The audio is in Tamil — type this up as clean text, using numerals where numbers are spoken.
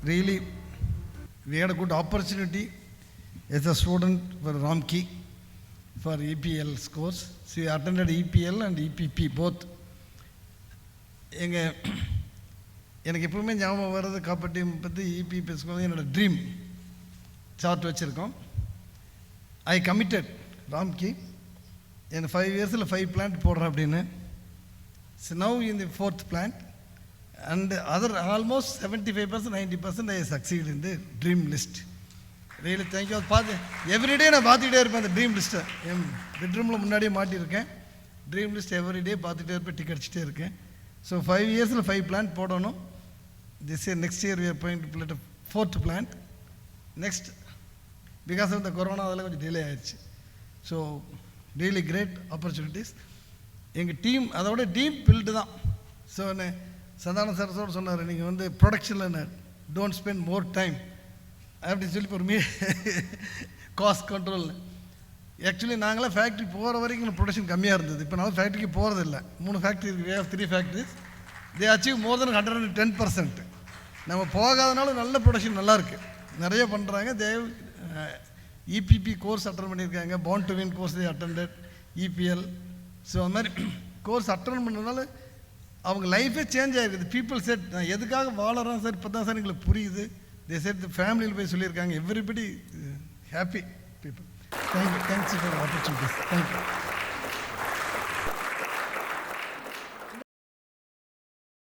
really, we had a good opportunity as a student for Ramki for EPL course. So we attended EPL and EPP both. எனக்கு எப்பவுமே ஞாபகம் வர்றது காப்பர் டீம் பற்றி இபி பேசும்போது என்னோடய ட்ரீம் சார்ட் வச்சுருக்கோம். ஐ கமிட்டட் ராம்கி எனக்கு 5 இயர்ஸில் 5 பிளான்ட் போடுறேன் அப்படின்னு. So now in the 4th plant and other almost 75% 90% I succeed in the dream list. Really thank you. அது பார்த்து எவ்ரிடே நான் பார்த்துக்கிட்டே இருப்பேன் அந்த ட்ரீம் லிஸ்ட்டை. என் பெட்ரூமில் முன்னாடியே மாட்டியிருக்கேன். ட்ரீம் லிஸ்ட் எவ்ரிடே பார்த்துட்டே இருப்பேன், டிக் அடிச்சுட்டே இருக்கேன். ஸோ 5 இயர்ஸில் 5 பிளான்ட் போடணும். This year, next year we are going to plant a 4th plant. Next, because of the corona, அதெல்லாம் கொஞ்சம் டிலே ஆயிடுச்சு. So really great opportunities. எங்கள் டீம் அதோட டீம் பில்டு தான். ஸோ சந்தான சார் சொன்னார், நீங்கள் வந்து ப்ரொடக்ஷனில் டோன்ட் ஸ்பெண்ட் மோர் டைம் அப்படின்னு சொல்லி ஒரு காஸ்ட் கண்ட்ரோல். ஆக்சுவலி நாங்களாம் ஃபேக்ட்ரி போகிற வரைக்கும் ப்ரொடக்ஷன் கம்மியாக இருந்தது. இப்போ நான் ஃபேக்ட்ரிக்கு போகிறதில்ல. 3 ஃபேக்ட்ரி இருக்குது. we have 3 factories. they achieve more than 110%. நம்ம போகாதனால நல்ல ப்ரொடக்ஷன் நல்லாயிருக்கு, நிறைய பண்ணுறாங்க. தேவ் இபிபி கோர்ஸ் அட்டன் பண்ணியிருக்காங்க, bond to win course attended, EPL. So அந்த மாதிரி கோர்ஸ் அட்டன் பண்ணுறதுனால அவங்க லைஃபே சேஞ்ச் ஆகிருக்குது. பீப்புள் செட் நான் எதுக்காக வாழறோம் சார் இப்போ தான் சார் எங்களுக்கு புரியுது. தே செட் ஃபேமிலியில் போய் சொல்லியிருக்காங்க. Everybody happy people. Thank you. Thanks for opportunities. Thank you.